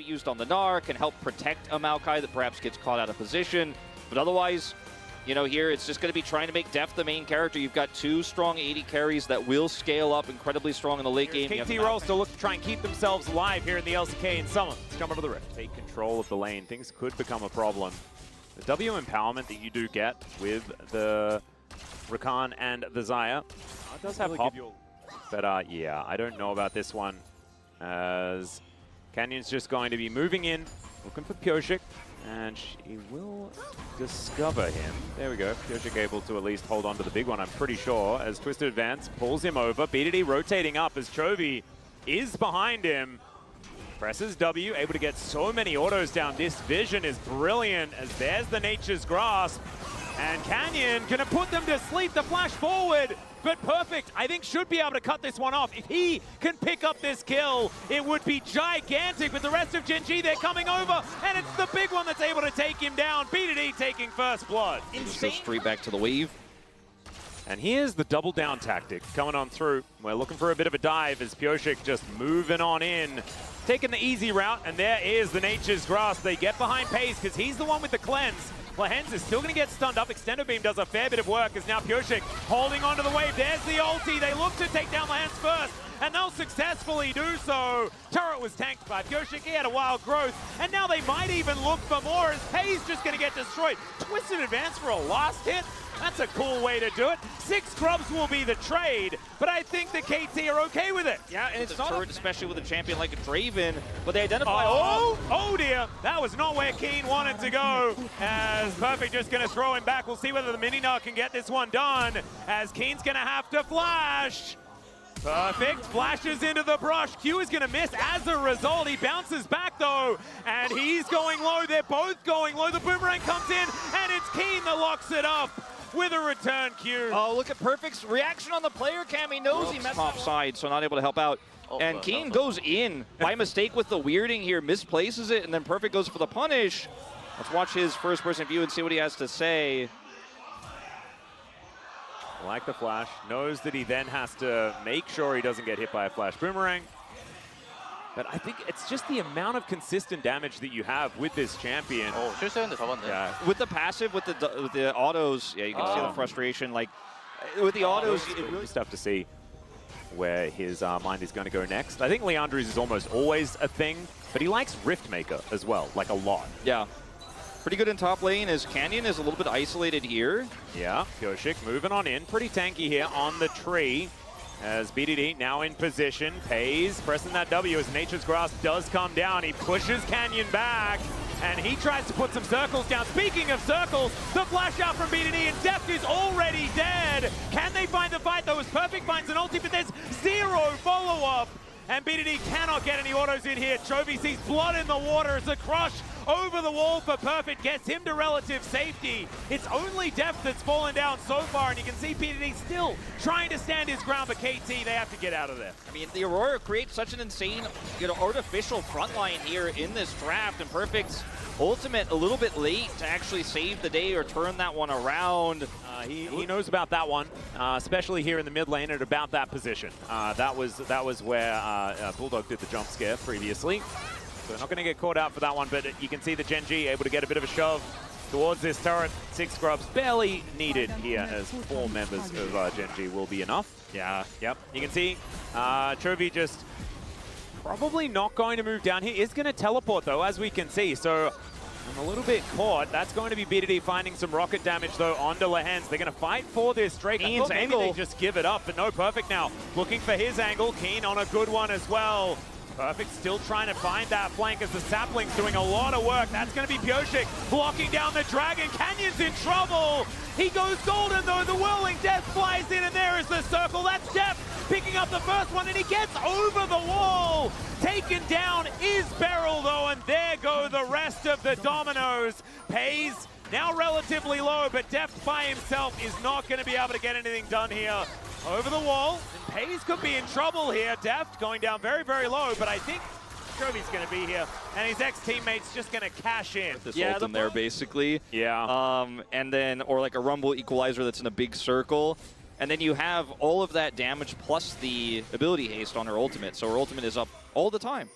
be used on the Gnar, can help protect a Maokai that perhaps gets caught out of position. But otherwise, you know, here it's just going to be trying to make Deft the main character. You've got two strong 80 carries that will scale up incredibly strong in the late game. KT Rolls to look to try and keep themselves alive here in the LCK and Summon. Let's jump over the rift. Take control of the lane. Things could become a problem. The W empowerment that you do get with the Rakan and the Xayah does have pop. But yeah, I don't know about this one, as Canyon's just going to be moving in, looking for Pyosik. And she will discover him. There we go. Pyosik able to at least hold on to the big one, I'm pretty sure, as Twisted Advance pulls him over. BDD rotating up as Chovy is behind him. Presses W, able to get so many autos down. This vision is brilliant, as there's the Nature's Grasp. And Canyon gonna put them to sleep. The flash forward, but Perfect, I think, should be able to cut this one off. If he can pick up this kill, it would be gigantic. With the rest of Gen G, they're coming over, and it's the big one that's able to take him down. BDD taking first blood. Just go straight back to the wave. And here's the double down tactic coming on through. We're looking for a bit of a dive as Pyosik just moving on in. Taking the easy route, and there is the Nature's Grasp. They get behind Pace because he's the one with the cleanse. Lehens is still going to get stunned up. Extendo Beam does a fair bit of work as now Pyosik holding onto the wave. There's the ulti. They look to take down Lehens first, and they'll successfully do so. Turret was tanked by Pyosik. He had a wild growth, and now they might even look for more as Pay's just going to get destroyed. Twisted Advance for a last hit. That's a cool way to do it. 6 scrubs will be the trade, but I think the KT are okay with it. Yeah, and it's not turret, especially with a champion like a Draven, but they identify. Oh dear, that was not where Keen wanted to go. As Perfect just going to throw him back. We'll see whether the Mini-Gnar can get this one done, as Keen's going to have to flash. Perfect flashes into the brush. Q is going to miss as a result. He bounces back though, and he's going low. They're both going low. The boomerang comes in, and it's Keen that locks it up with a return Q. Oh, look at Perfect's reaction on the player cam. He knows he messed top side, so not able to help out. And Keen goes in by mistake with the weirding here, misplaces it, and then Perfect goes for the punish. Let's watch his first-person view and see what he has to say. Like the flash, knows that he then has to make sure he doesn't get hit by a flash boomerang. But I think it's just the amount of consistent damage that you have with this champion. Oh, 실수했는데 잡았네. Yeah. With the passive, with the autos, yeah, you can see the frustration. Like with the autos, it's really tough to see where his mind is going to go next. I think Leandri's is almost always a thing, but he likes Riftmaker as well, like a lot. Yeah. Pretty good in top lane as Canyon is a little bit isolated here. Yeah, Pyosik moving on in. Pretty tanky here on the tree. As BDD now in position, Pays pressing that W as Nature's Grasp does come down. He pushes Canyon back, and he tries to put some circles down. Speaking of circles, the flash out from BDD, and Deft is already dead. Can they find the fight though? As Perfect finds an ulti, but there's 0 follow-up. And BDD cannot get any autos in here. Chovy sees blood in the water as the crush over the wall for Perfect gets him to relative safety. It's only Deft that's fallen down so far, and you can see BDD still trying to stand his ground, but KT, they have to get out of there. I mean, the Aurora creates such an insane, artificial front line here in this draft, and Perfect's ultimate a little bit late to actually save the day or turn that one around. He knows about that one, especially here in the mid lane at about that position. That was where Bulldog did the jump scare previously. So not going to get caught out for that one, but you can see the Gen G able to get a bit of a shove towards this turret. 6 scrubs barely needed here, as 4 members of Gen G will be enough. Yeah, yep. You can see Chovy just probably not going to move down. He is going to teleport though, as we can see. So I'm a little bit caught. That's going to be BDD finding some rocket damage though onto Lehens. They're going to fight for this Drake. Keen's angle. They just give it up, but no, Perfect now looking for his angle. Keen on a good one as well. Perfect still trying to find that flank as the Sapling's doing a lot of work. That's going to be Pyosik blocking down the Dragon. Canyon's in trouble. He goes golden though. The Whirling Death flies in, and there is the circle. That's Deft picking up the first one, and he gets over the wall. Taken down is Beryl though, and there go the rest of the dominoes. Pays now relatively low, but Deft by himself is not going to be able to get anything done here. Over the wall, and Pays could be in trouble here. Deft going down very, very low, but I think Chovy's going to be here, and his ex-teammate's just going to cash in. This ult in there, basically. Yeah. And then, or like a Rumble Equalizer that's in a big circle. And then you have all of that damage plus the ability haste on her ultimate, so her ultimate is up all the time.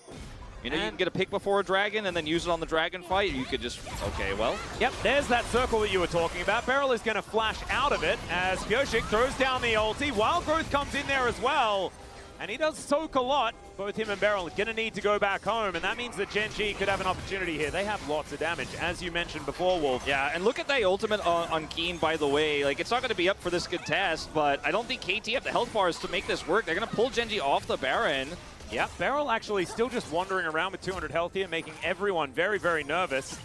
You know, you can get a pick before a dragon and then use it on the dragon fight. You could just, okay, well. Yep, there's that circle that you were talking about. Beryl is going to flash out of it as Pyosik throws down the ulti. Wild Growth comes in there as well. And he does soak a lot. Both him and Beryl are going to need to go back home, and that means that Gen G could have an opportunity here. They have lots of damage, as you mentioned before, Wolf. Yeah, and look at that ultimate on Keen, by the way. Like, it's not going to be up for this contest, but I don't think KT have the health bars to make this work. They're going to pull Gen G off the Baron. Yeah, Beryl actually still just wandering around with 200 health here, making everyone very, very nervous.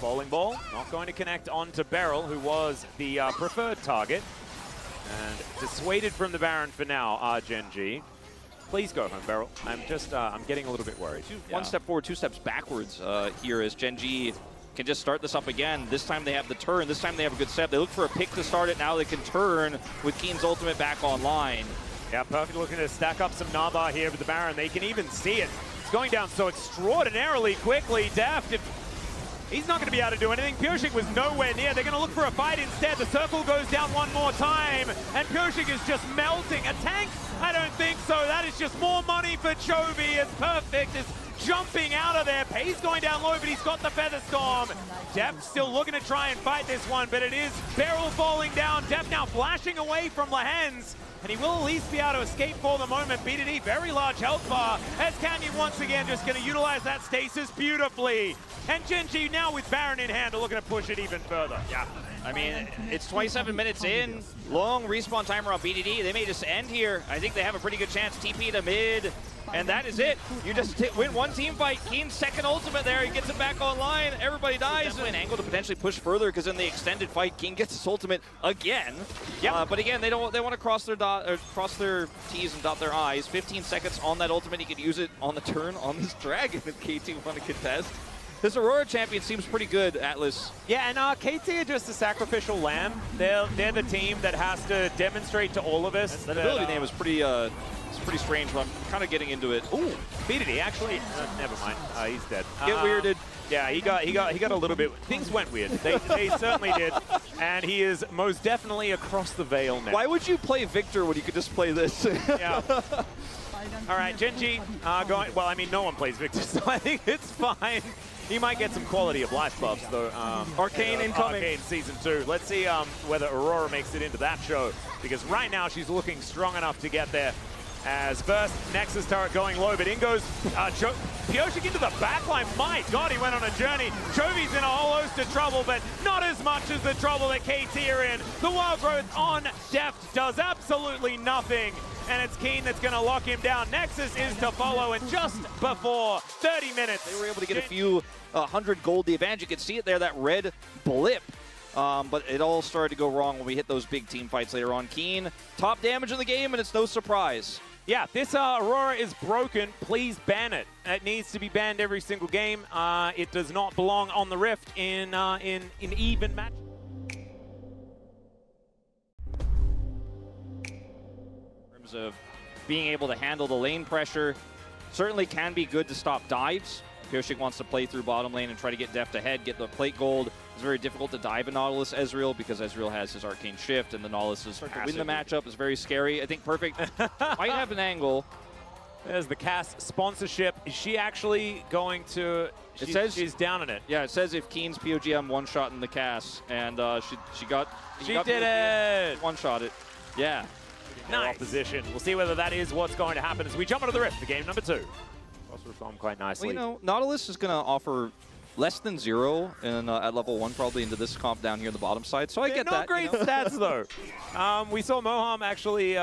Bowling ball not going to connect onto Beryl, who was the preferred target. And dissuaded from the Baron for now, Gen G. Please go home, Beryl. I'm getting a little bit worried. One step forward, 2 steps backwards here as Gen G can just start this up again. This time they have the turn. This time they have a good step. They look for a pick to start it. Now they can turn with Keen's ultimate back online. Yeah, Perfect looking to stack up some Naba here with the Baron. They can even see it. It's going down so extraordinarily quickly. Deft, he's not going to be able to do anything. Pyosik was nowhere near. They're going to look for a fight instead. The circle goes down one more time, and Pyosik is just melting. A tank? I don't think so. That is just more money for Chovy as Perfect is jumping out of there. He's going down low, but he's got the Feather Storm. Deft still looking to try and fight this one, but it is Beryl falling down. Deft now flashing away from Lehens, and he will at least be able to escape for the moment. BDD, very large health bar, as Canyon once again just going to utilize that stasis beautifully. And Gen G now with Baron in hand are looking to push it even further. Yeah, I mean, it's 27 minutes in. Long respawn timer on BDD. They may just end here. I think they have a pretty good chance. TP to mid, and that is it. You just win one team fight. Keen's second ultimate there. He gets it back online. Everybody dies. Definitely an angle to potentially push further because in the extended fight, Keen gets his ultimate again. Yeah, but again, they want to cross their T's and dot their I's. 15 seconds on that ultimate. He could use it on the turn on this dragon if KT want to contest. This Aurora champion seems pretty good, Atlas. Yeah, and KT are just a sacrificial lamb. They're the team that has to demonstrate to all of us. That ability name is pretty it's pretty strange, but I'm kind of getting into it. Ooh, BDD actually. Never mind. He's dead. Get weirded. Yeah, he got a little bit. Things went weird. They certainly did, and he is most definitely across the veil now. Why would you play Victor when you could just play this? Yeah. All right, Gen G going. Well, I mean, no one plays Victor, so I think it's fine. He might get some quality of life buffs, though. Arcane incoming. Arcane Season 2. Let's see whether Aurora makes it into that show, because right now she's looking strong enough to get there. As first, Nexus turret going low, but in goes Pyosik into the backline. My God, he went on a journey. Chovy's in a whole host of trouble, but not as much as the trouble that KT are in. The Wild Growth on Deft does absolutely nothing, and it's Keen that's going to lock him down. Nexus is to follow, and just before 30 minutes, they were able to get a few 100 gold. The advantage, you can see it there, that red blip. But it all started to go wrong when we hit those big team fights later on. Keen, top damage in the game, and it's no surprise. Yeah, this Aurora is broken. Please ban it. It needs to be banned every single game. It does not belong on the Rift in even match. In terms of being able to handle the lane pressure, certainly can be good to stop dives. Pyosik wants to play through bottom lane and try to get Deft ahead, get the plate gold. It's very difficult to dive in Nautilus Ezreal because Ezreal has his arcane shift and the Nautilus is to win the matchup is very scary. I think Perfect might have an angle. There's the Cass sponsorship. Is she actually going to... It says she's down in it. Yeah, it says if Keen's POGM one-shot in the Cass, and she did it! One-shot it. Yeah. Nice. Opposition. We'll see whether that is what's going to happen as we jump into the Rift for game number 2. Reform quite nicely. Well, you know, Nautilus is going to offer less than 0 in, at level 1 probably into this comp down here in the bottom side, so I get that. Not great stats though. We saw Moham actually,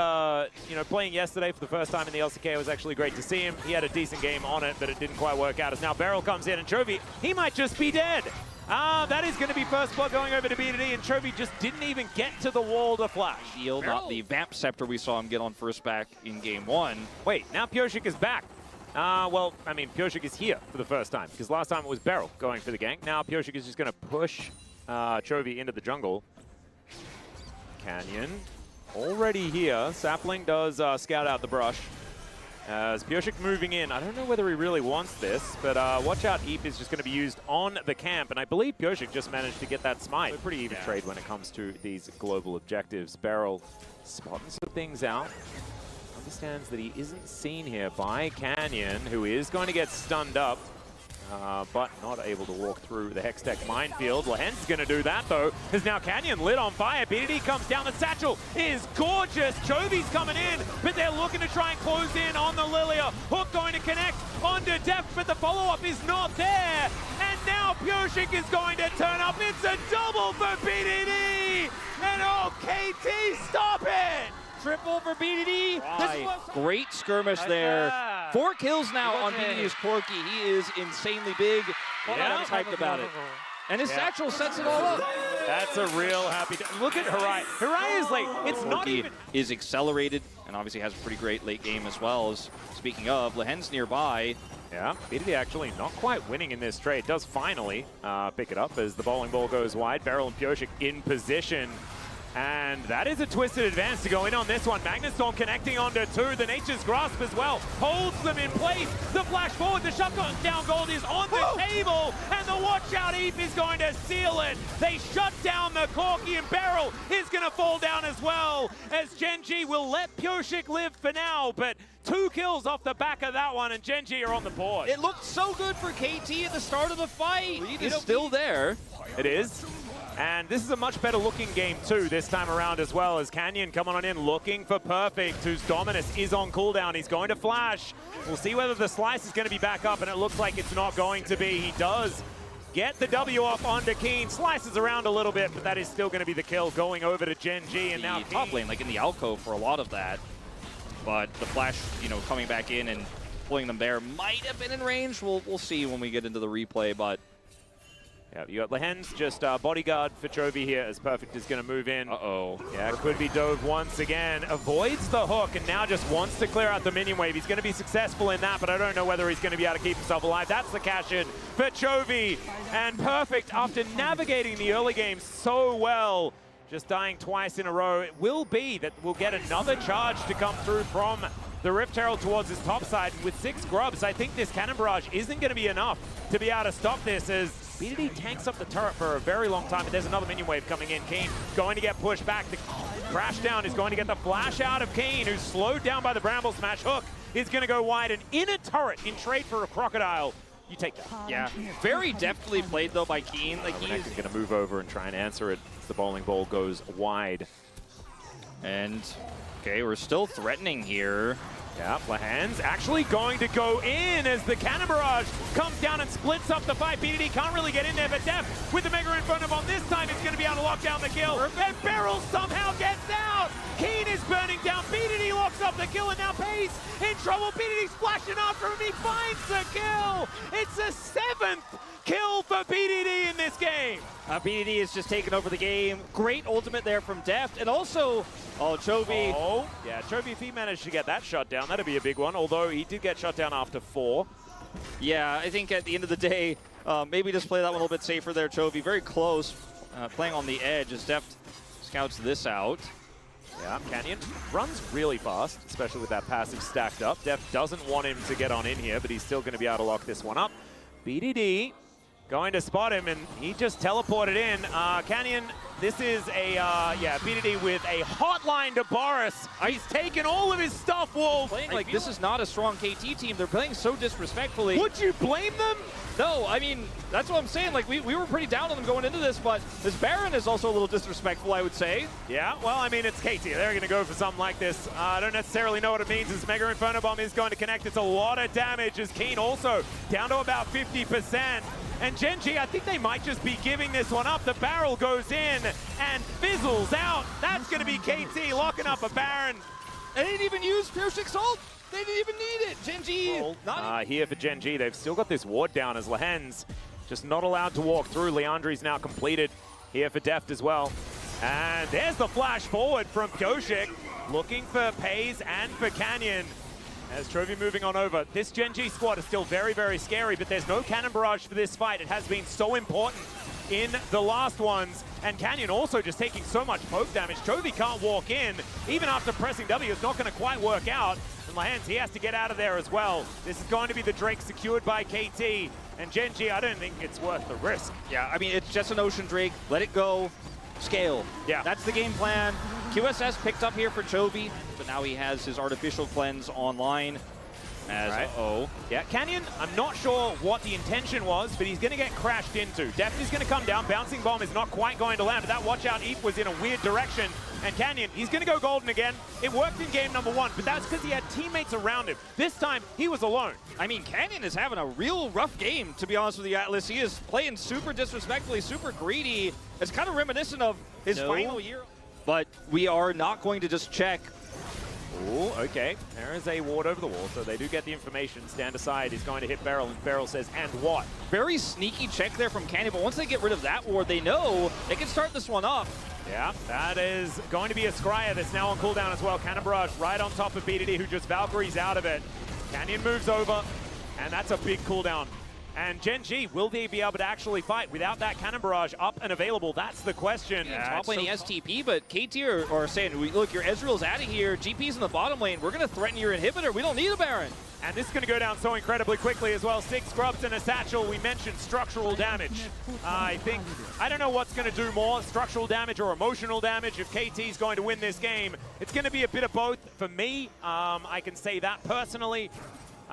playing yesterday for the first time in the LCK. It was actually great to see him. He had a decent game on it, but it didn't quite work out. As now Beryl comes in and Chovy, he might just be dead. That is going to be first blood going over to BDD, and Chovy just didn't even get to the wall to flash. Shield, not the Vamp Scepter we saw him get on first back in game 1. Wait, now Pyosik is back. Well, I mean, Pyosik is here for the first time, because last time it was Beryl going for the gank. Now Pyosik is just going to push Chovy into the jungle. Canyon already here. Sapling does scout out the brush. As Pyosik moving in, I don't know whether he really wants this, but watch out, Eep is just going to be used on the camp, and I believe Pyosik just managed to get that smite. So pretty even trade when it comes to these global objectives. Beryl spotting some things out. understands that he isn't seen here by Canyon, who is going to get stunned up, but not able to walk through the Hextech minefield. Lehens is going to do that, though, as now Canyon lit on fire. BDD comes down. The satchel is gorgeous. Chovy's coming in, but they're looking to try and close in on the Lilia. Hook going to connect onto Deft, but the follow-up is not there. And now Pyosik is going to turn up. It's a double for BDD. And oh, KT, stop it! Triple for BDD. Great skirmish there. 4 kills now on BDD's Corki. He is insanely big. I'm hyped about it. And his satchel sets it all up. That's a real happy day. Look at Hirai. Hirai is like, it's not even... is accelerated and obviously has a pretty great late game as well. As speaking of, Lehens nearby. Yeah, BDD actually not quite winning in this trade. Does finally pick it up as the bowling ball goes wide. Beryl and Pyosik in position. And that is a twisted advance to go in on this one. Magnus Storm connecting onto 2. The Nature's Grasp as well holds them in place. The flash forward, the shutdown gold is on the table, and the watch out Eve is going to seal it. They shut down the Corki, and Beryl is going to fall down as well, as Gen.G will let Pyosik live for now, but 2 kills off the back of that one, and Gen.G are on the board. It looked so good for KT at the start of the fight. Lead is still there. It is. And this is a much better looking game too this time around as well, as Canyon coming on in looking for Perfect, whose Dominus is on cooldown. He's going to flash. We'll see whether the slice is going to be back up, and it looks like it's not going to be. He does get the W off onto Keen, slices around a little bit, but that is still going to be the kill going over to Gen.G. And now top lane, like in the alcove for a lot of that. But the flash, you know, coming back in and pulling them there might have been in range. We'll see when we get into the replay, but yeah, you got Lehens just bodyguard for Chovy here as Perfect is going to move in. Uh-oh. Yeah, could be dove once again. Avoids the hook and now just wants to clear out the minion wave. He's going to be successful in that, but I don't know whether he's going to be able to keep himself alive. That's the cash in for Chovy. And Perfect, after navigating the early game so well, just dying twice in a row, it will be that we'll get another charge to come through from the Rift Herald towards his top side. And with 6 grubs, I think this cannon barrage isn't going to be enough to be able to stop this, as BDD tanks up the turret for a very long time, but there's another minion wave coming in. Keen going to get pushed back. The crash down is going to get the flash out of Keen, who's slowed down by the Bramble Smash. Hook is going to go wide, and in a turret in trade for a Crocodile. You take that. Yeah, very deftly played though by Keen. Like he's going to move over and try and answer it as the bowling ball goes wide. And okay, we're still threatening here. Yeah, Lehens actually going to go in as the cannon barrage comes down and splits up the fight. BDD can't really get in there, but Def with the Mega Inferno Bomb this time is going to be able to lock down the kill. And Beryl somehow gets out. Keen is burning down. BDD locks up the kill, and now Pace in trouble. BDD splashing after him. He finds the kill. It's a 7th kill for BDD in this game. BDD is just taking over the game. Great ultimate there from Deft, and also, Chovy. Oh, yeah, Chovy, if he managed to get that shut down, that'd be a big one, although he did get shut down after 4. Yeah, I think at the end of the day, maybe just play that one a little bit safer there, Chovy. Very close, playing on the edge as Deft scouts this out. Yeah, Canyon runs really fast, especially with that passive stacked up. Deft doesn't want him to get on in here, but he's still going to be able to lock this one up. BDD going to spot him, and he just teleported in. Canyon, this is a, BDD with a hotline to Boris. He's taken all of his stuff, Wolf. Playing like this is not a strong KT team. They're playing so disrespectfully. Would you blame them? No, I mean, that's what I'm saying. Like, we were pretty down on them going into this, but this Baron is also a little disrespectful, I would say. Yeah, well, I mean, it's KT. They're going to go for something like this. I don't necessarily know what it means. This Mega Inferno Bomb is going to connect. It's a lot of damage, as Keen also down to about 50%. And Gen.G, I think they might just be giving this one up. The barrel goes in and fizzles out. That's going to be KT locking up a Baron. They didn't even use Pyrosik's ult. They didn't even need it. Gen.G. Here for Gen.G, they've still got this ward down as Lehens just not allowed to walk through. Leandri's now completed here for Deft as well. And there's the flash forward from Pyosik, looking for Pays and for Canyon. As Chovy moving on over. This Gen.G squad is still very, very scary, but there's no cannon barrage for this fight. It has been so important in the last ones. And Canyon also just taking so much poke damage. Chovy can't walk in. Even after pressing W, it's not going to quite work out. And Lehens, he has to get out of there as well. This is going to be the Drake secured by KT. And Gen.G, I don't think it's worth the risk. Yeah, I mean, it's just an Ocean Drake. Let it go. Scale. Yeah. That's the game plan. QSS picked up here for Chovy, but now he has his artificial cleanse online. As, Yeah, Canyon, I'm not sure what the intention was, but he's going to get crashed into. Deft is going to come down. Bouncing Bomb is not quite going to land, but that watch out Eve was in a weird direction. And Canyon, he's going to go golden again. It worked in game number 1, but that's because he had teammates around him. This time, he was alone. I mean, Canyon is having a real rough game, to be honest with you, Atlas. He is playing super disrespectfully, super greedy. It's kind of reminiscent of his final year. But we are not going to just check. Oh, okay. There is a ward over the wall, so they do get the information. Stand aside is going to hit Beryl, and Beryl says, and what? Very sneaky check there from Canyon, but once they get rid of that ward, they know they can start this one up. Yeah, that is going to be a Scryer that's now on cooldown as well. Cannon Barrage right on top of BDD, who just Valkyries out of it. Canyon moves over, and that's a big cooldown. And Gen G, will they be able to actually fight without that Cannon Barrage up and available? That's the question. Yeah, top lane the STP, but KT are saying, look, your Ezreal's out of here, GP's in the bottom lane, we're going to threaten your inhibitor, we don't need a Baron. And this is going to go down so incredibly quickly as well. 6 scrubs and a satchel. We mentioned structural damage. I don't know what's going to do more, structural damage or emotional damage. If KT's going to win this game, it's going to be a bit of both for me. I can say that personally.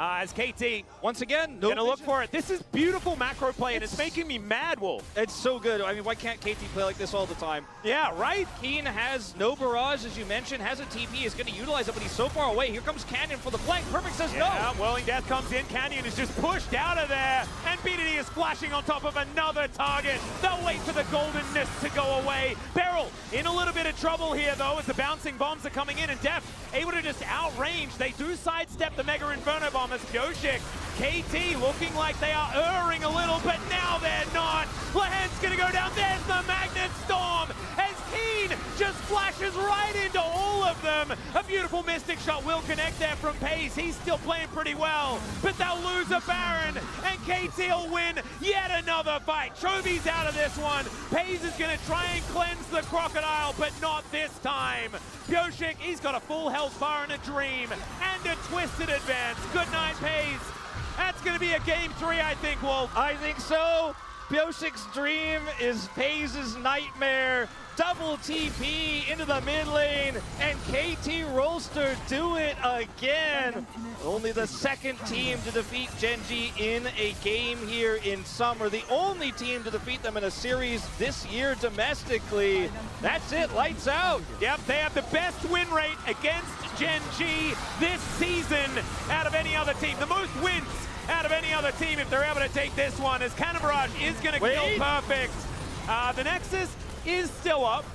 As KT, once again, gonna look for it. This is beautiful macro play, and it's making me mad, Wolf. It's so good. I mean, why can't KT play like this all the time? Yeah, right? Keen has no barrage, as you mentioned, has a TP, is going to utilize it, but he's so far away. Here comes Canyon for the flank. Perfect says no. Whirling Death comes in. Canyon is just pushed out of there, and BDD is flashing on top of another target. They'll wait for the goldenness to go away. Beryl in a little bit of trouble here, though, as the bouncing bombs are coming in, and Deft able to just outrange. They do sidestep the Mega Inferno Bomb as Pioshik. KT looking like they are erring a little, but now they're not. Lahen's gonna go down. There's the Magnet Storm as Keen just flashes right into all of them. A beautiful Mystic Shot will connect there from Pace. He's still playing pretty well, but they'll lose a Baron, and KT will win yet another fight. Chovy's out of this one. Pace is gonna try and cleanse the Crocodile, but not this time. Pioshik, he's got a full health bar and a dream, and a twisted advance. Good night, Pace. That's going to be a game 3, I think, Wolf. I think so. Pioshik's dream is Paze's nightmare. Double TP into the mid lane, and KT Rolster do it again. Only the second team to defeat Gen G in a game here in summer. The only team to defeat them in a series this year domestically. That's it, lights out. Yep, they have the best win rate against Gen G this season out of any other team. The most wins out of any other team if they're able to take this one, as Cannon Barrage is going to kill Perfect. The Nexus is still up.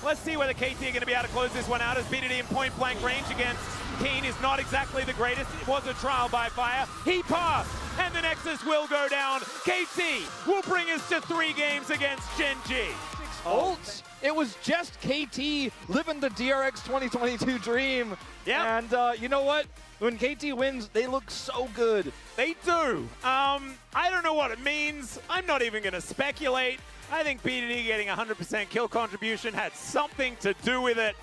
Let's see whether KT are going to be able to close this one out, as BDD in point blank range against Keen is not exactly the greatest. It was a trial by fire. He passed, and the Nexus will go down. KT will bring us to 3 games against Gen G. Ults. It was just KT living the DRX 2022 dream. Yeah. And you know what? When KT wins, they look so good. They do. I don't know what it means. I'm not even going to speculate. I think BDD getting 100% kill contribution had something to do with it.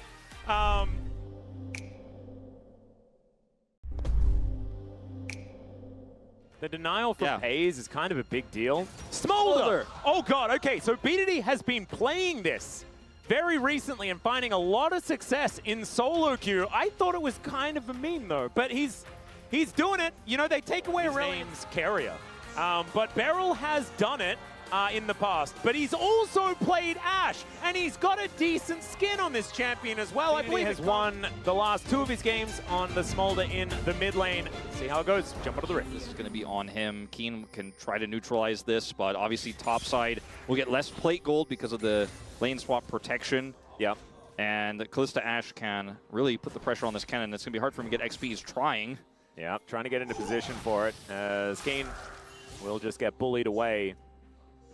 The denial from Hayes is kind of a big deal. Smolder! Oh god, okay, so BDD has been playing this very recently and finding a lot of success in solo queue. I thought it was kind of a meme though, but he's doing it. You know, they take away Aurelian's carrier. But Beryl has done it in the past, but he's also played Ashe, and he's got a decent skin on this champion as well. I believe he has won the last 2 of his games on the Smolder in the mid lane. See how it goes. Jump out of the rift. This is going to be on him. Keen can try to neutralize this, but obviously top side will get less plate gold because of the lane swap protection. Yep. And Kalista Ashe can really put the pressure on this cannon. It's going to be hard for him to get XP. He's trying. Yeah, trying to get into position for it, as Keen will just get bullied away.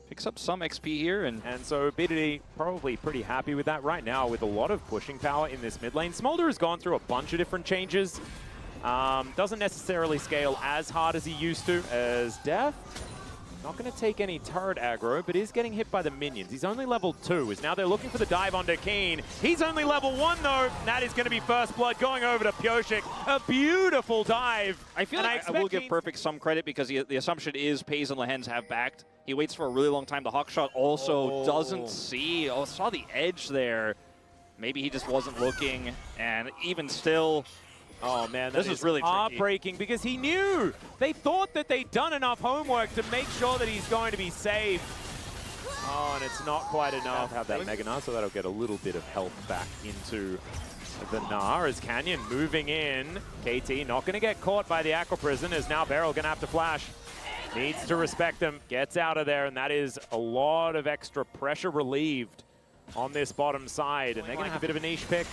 Picks up some XP here, and so BDD probably pretty happy with that right now, with a lot of pushing power in this mid lane. Smolder has gone through a bunch of different changes. Doesn't necessarily scale as hard as he used to, as Death. Not going to take any turret aggro, but is getting hit by the minions. He's only level 2, as now they're looking for the dive onto Keen. He's only level 1 though. That is going to be first blood going over to Pioshik. A beautiful dive. I feel like I will give Perfect some credit, because the assumption is Paze and Lahens have backed. He waits for a really long time. The Hawkshot also doesn't see. Oh, saw the edge there. maybe he just wasn't looking, and even still, oh man, this is really heartbreaking because he knew. They thought that they'd done enough homework to make sure that he's going to be safe. Oh, and it's not quite enough. Have that Mega Gnar, so that'll get a little bit of health back into the Gnar as Canyon moving in. KT not going to get caught by the Aqua Prison, as now Beryl going to have to flash. Needs to respect them, gets out of there, and that is a lot of extra pressure relieved on this bottom side, and they're going to have a bit of a niche pick.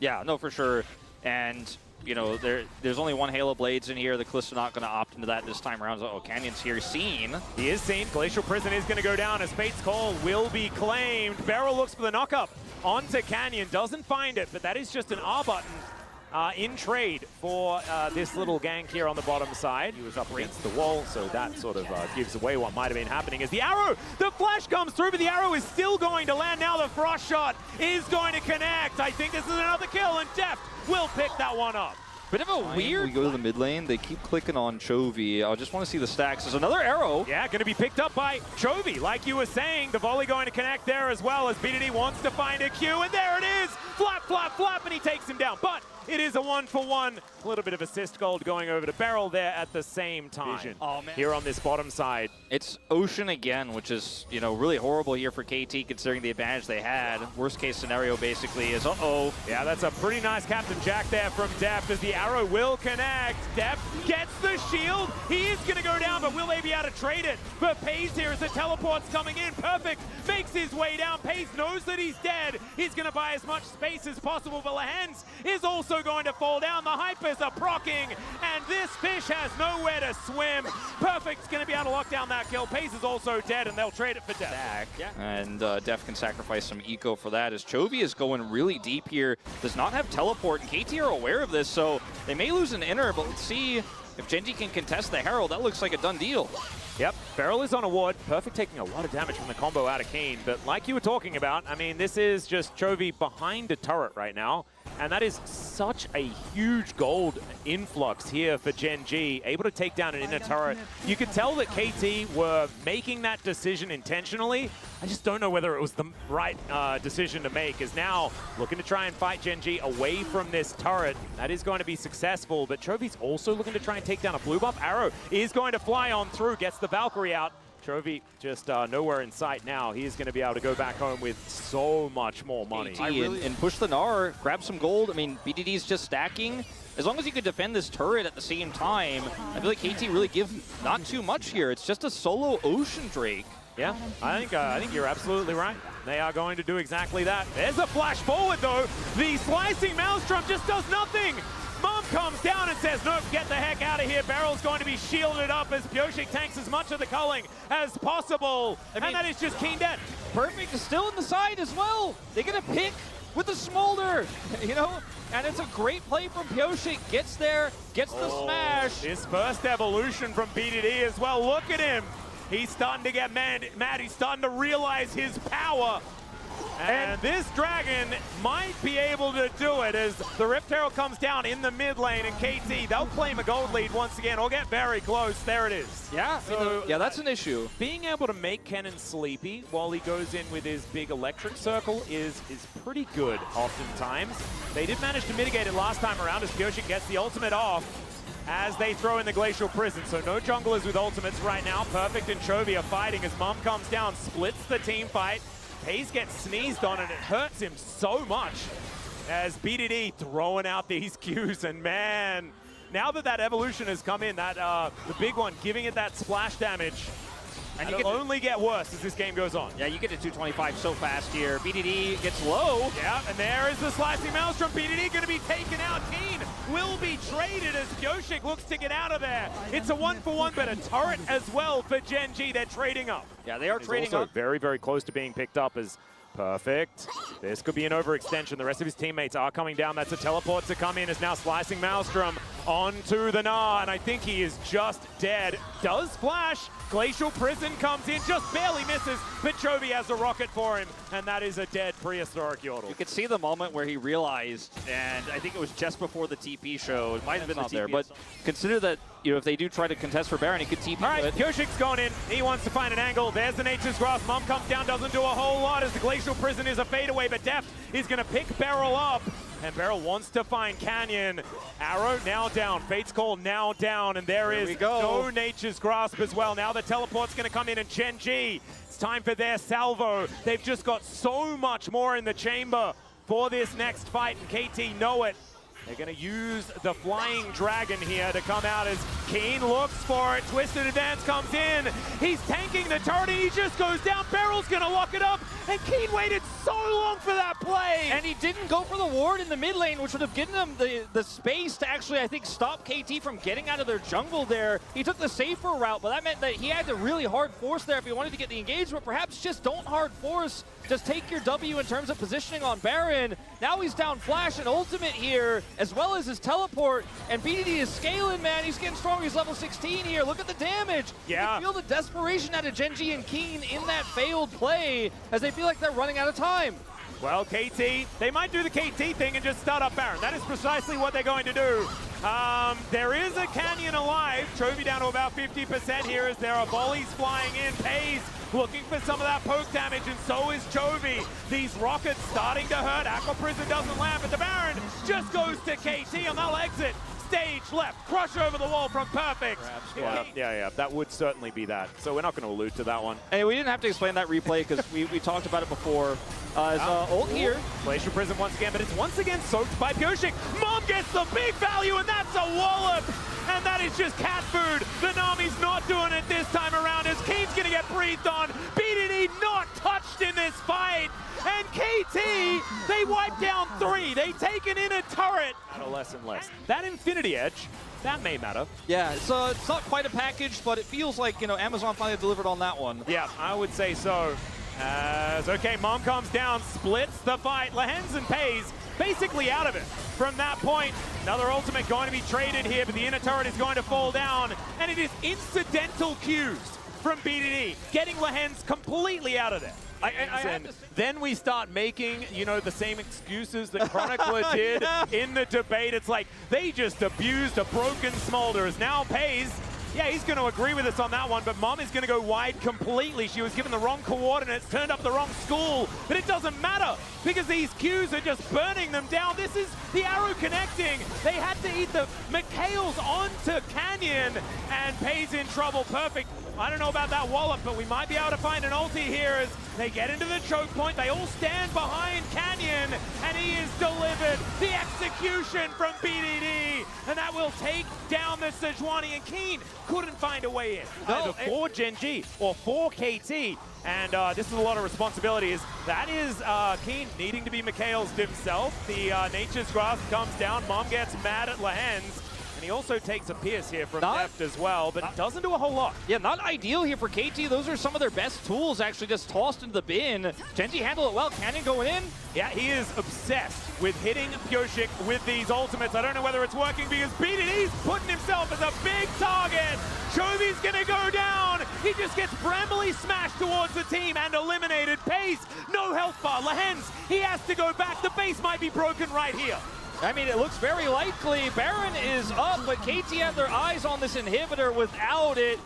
Yeah, no, for sure. And, you know, there's only one Halo Blades in here. The Callisto not going to opt into that this time around. So, Canyon's here, seen. He is seen. Glacial Prison is going to go down as Fate's Call will be claimed. Beryl looks for the knockup onto Canyon, doesn't find it, but that is just an R button in trade for this little gank here on the bottom side. He was up against the wall, so that sort of gives away what might have been happening. As the arrow, the flash comes through, but the arrow is still going to land. Now the frost shot is going to connect. I think this is another kill, and Deft will pick that one up. Bit of a weird... We go to the mid lane. They keep clicking on Chovy. I just want to see the stacks. There's another arrow. Yeah, going to be picked up by Chovy. Like you were saying, the volley going to connect there as well as BDD wants to find a Q. And there it is. Flap, flap, flap, and he takes him down. But it is a 1-for-1. A little bit of assist gold going over to Beryl there at the same time. Oh, man. Here on this bottom side. It's Ocean again, which is, you know, really horrible here for KT considering the advantage they had. Worst case scenario basically is, Yeah, that's a pretty nice Captain Jack there from Deft as the arrow will connect. Deft gets the shield. He is going to go down, but will they be able to trade it? But Pays here as the teleport's coming in. Perfect makes his way down. Pays knows that he's dead. He's going to buy as much space as possible, but Lehens is also going to fall down. The Hypers are procking, and this fish has nowhere to swim. Perfect's going to be able to lock down that kill. Pace is also dead, and they'll trade it for Def. Yeah. And Def can sacrifice some eco for that, as Chovy is going really deep here. Does not have teleport, and KT are aware of this, so they may lose an inner, but let's see if Genji can contest the Herald. That looks like a done deal. Yep, Beryl is on a ward. Perfect taking a lot of damage from the combo out of Kane, but like you were talking about, I mean, this is just Chovy behind a turret right now. And that is such a huge gold influx here for Gen G, able to take down an inner turret. You could tell that KT were making that decision intentionally. I just don't know whether it was the right decision to make, as now looking to try and fight Gen G away from this turret. That is going to be successful, but Chovy's also looking to try and take down a blue buff. Arrow is going to fly on through, gets the Valkyrie out. Chovy just nowhere in sight now. He's going to be able to go back home with so much more money. And push the Gnar, grab some gold. I mean, BDD's just stacking. As long as you can defend this turret at the same time, I feel like KT really give not too much here. It's just a solo Ocean Drake. Yeah, I think you're absolutely right. They are going to do exactly that. There's a flash forward, though. The slicing Maelstrom just does nothing. Mom comes down and says, nope, get the heck out of here. Beryl's going to be shielded up as Pyosik tanks as much of the culling as possible. And that is just Keen dead. Perfect is still in the side as well. They get a pick with the Smolder, you know? And it's a great play from Pyosik. Gets there, gets the smash. His first evolution from BDD as well. Look at him. He's starting to get mad. He's starting to realize his power. And this dragon might be able to do it as the Rift Herald comes down in the mid lane, and KT, they'll claim a gold lead once again or get very close. There it is. Yeah, so, yeah, that's an issue. Being able to make Kennen sleepy while he goes in with his big electric circle is pretty good oftentimes. They did manage to mitigate it last time around as Pyosik gets the ultimate off as they throw in the Glacial Prison. So no junglers with ultimates right now. Perfect and Chovy are fighting as Mom comes down, splits the team fight. Hayes gets sneezed on and it hurts him so much as BDD throwing out these Qs. And man, now that evolution has come in, that the big one giving it that splash damage, and it'll only get worse as this game goes on. Yeah, you get to 225 so fast here. BDD gets low. Yeah, and there is the slicing Maelstrom. BDD going to be taken out. Keen will be traded as Pyosik looks to get out of there. It's a 1-for-1, but a turret as well for Gen G. They're trading up. Yeah, they are trading also up. Very, very close to being picked up as Perfect. This could be an overextension. The rest of his teammates are coming down. That's a teleport to come in. Is now slicing Maelstrom onto the Gnar, and I think he is just dead. Does flash. Glacial Prison comes in, just barely misses, but Chovy has a rocket for him, and that is a dead prehistoric Yordle. You could see the moment where he realized, and I think it was just before the TP show. It might have been out there, but consider that if they do try to contest for Baron, he could TP. All right, Pyoshik's gone in. He wants to find an angle. There's the Nature's Grasp. Mom comes down, doesn't do a whole lot as the Glacial Prison is a fadeaway, but Deft is going to pick Beryl up. And Beryl wants to find Canyon. Arrow now down. Fate's Call now down. And there is no Nature's Grasp as well. Now the teleport's going to come in, and Gen G, it's time for their salvo. They've just got so much more in the chamber for this next fight, and KT know it. They're going to use the Flying Dragon here to come out as Keen looks for it. Twisted Advance comes in. He's tanking the turret, and he just goes down. Beryl's going to lock it up, and Keen waited so long for that play. And he didn't go for the ward in the mid lane, which would have given him the space to actually, I think, stop KT from getting out of their jungle there. He took the safer route, but that meant that he had to really hard force there if he wanted to get the engagement. Perhaps just don't hard force. Just take your W in terms of positioning on Baron. Now he's down Flash and Ultimate here, as well as his teleport. And BDD is scaling, man. He's getting stronger. He's level 16 here. Look at the damage. Yeah. You can feel the desperation out of Gen G and Keen in that failed play as they feel like they're running out of time. Well, KT, they might do the KT thing and just start up Baron. That is precisely what they're going to do. There is a Canyon alive. Chovy down to about 50% here as there are volleys flying in. Pays looking for some of that poke damage, and so is Chovy. These rockets starting to hurt. Aqua Prison doesn't land, but the Baron just goes to KT, and they'll exit. Stage left, crush over the wall from Perfect. Yeah, that would certainly be that. So we're not going to allude to that one. Hey, we didn't have to explain that replay because we talked about it before. Ult here. Glacial Prison once again, but it's once again soaked by Pyoshik. Mom gets the big value, and that's a wallop. And that is just cat food. The Nami's not doing it this time around as Keen's going to get breathed on. BDD not touched in this fight. And KT, they wipe down 3. They take an inner turret. Less and less. That Infinity Edge, that may matter. Yeah, so it's not quite a package, but it feels like, Amazon finally delivered on that one. Yeah, I would say so. Okay, Mom comes down, splits the fight. Lehens and Pays basically out of it. From that point, another ultimate going to be traded here, but the inner turret is going to fall down, and it is incidental cues from BDD, getting Lehens completely out of there. And then we start making, the same excuses that Chronicler did in the debate. It's like they just abused a broken Smolder. As now Pays, yeah, he's going to agree with us on that one, but Mom is going to go wide completely. She was given the wrong coordinates, turned up the wrong school, but it doesn't matter because these Qs are just burning them down. This is the arrow connecting. They had to eat the Mikhails onto Canyon, and Pays in trouble. Perfect. I don't know about that wallop, but we might be able to find an ulti here as they get into the choke point. They all stand behind Canyon, and he is delivered. The execution from BDD, and that will take down the Sejuani, and Keen couldn't find a way in. Either for Gen G or for KT, and this is a lot of responsibilities. That is Keen needing to be Mikhail's himself. The Nature's Grasp comes down. Mom gets mad at Lehens. He also takes a pierce here from Deft as well, but it doesn't do a whole lot. Yeah, not ideal here for KT. Those are some of their best tools actually just tossed into the bin. Gen G handle it well. Canyon going in. Yeah, he is obsessed with hitting Pyoshik with these ultimates. I don't know whether it's working because BDD's putting himself as a big target. Chovy's gonna go down. He just gets Brambley smashed towards the team and eliminated. Pace, no health bar. Lehens, he has to go back. The base might be broken right here. I mean, it looks very likely. Baron is up, but KT have their eyes on this inhibitor without it.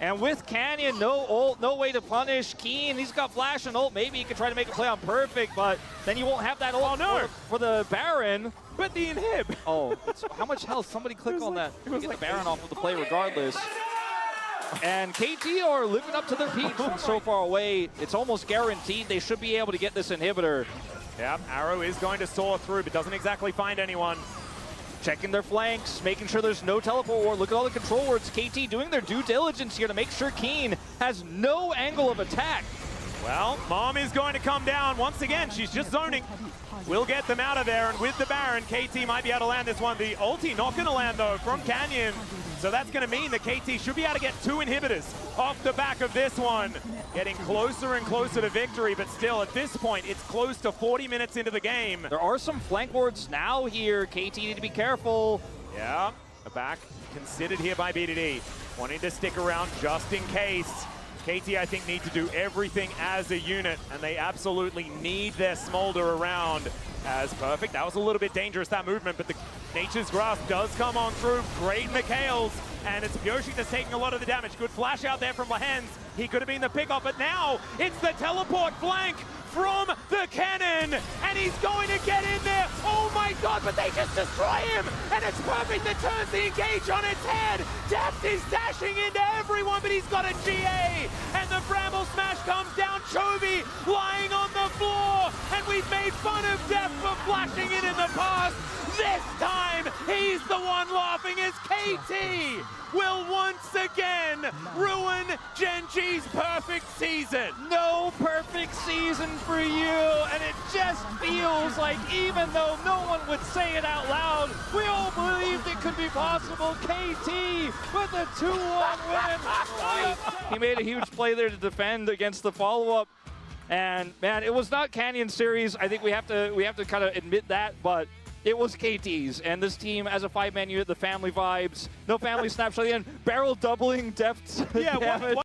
And with Canyon, no ult, no way to punish Keen. He's got flash and ult. Maybe he can try to make a play on Perfect, but then you won't have that ult for the Baron. But the inhib. Oh, how much health? Somebody click on that. Get the Baron off of the play regardless. And KT are living up to their peaks from so far away. It's almost guaranteed they should be able to get this inhibitor. Yep, Arrow is going to soar through, but doesn't exactly find anyone. Checking their flanks, making sure there's no teleport ward. Look at all the control wards. KT doing their due diligence here to make sure Keen has no angle of attack. Well, Mom is going to come down once again. She's just zoning. We'll get them out of there, and with the Baron, KT might be able to land this one. The ulti not going to land, though, from Canyon. So that's going to mean that KT should be able to get 2 inhibitors off the back of this one. Getting closer and closer to victory, but still, at this point, it's close to 40 minutes into the game. There are some flank wards now here. KT need to be careful. Yeah, a back considered here by BDD. Wanting to stick around just in case. KT, I think, need to do everything as a unit, and they absolutely need their Smolder around as Perfect. That was a little bit dangerous, that movement, but the Nature's Grasp does come on through. Great Mikhails. And it's Byoshi that's taking a lot of the damage. Good flash out there from Lahens. He could have been the pickoff, but now it's the teleport flank from the cannon. And he's going to get in there. Oh my god, but they just destroy him. And it's perfect that turns the engage on its head. Deft is dashing into everyone, but he's got a GA. And the Bramble Smash comes down. Chovy lying on the floor. And we've made fun of Deft for flashing in the past. This time, he's the one laughing as KT will once again ruin Gen.G's perfect season. No perfect season for you, and it just feels like even though no one would say it out loud, we all believed it could be possible. KT with a 2-1 win. He made a huge play there to defend against the follow-up. And man, it was not Canyon series. I think we have to kind of admit that, but it was KT's, and this team as a 5-man unit, the family vibes, no family snapshot at the end, barrel doubling Deft's damage.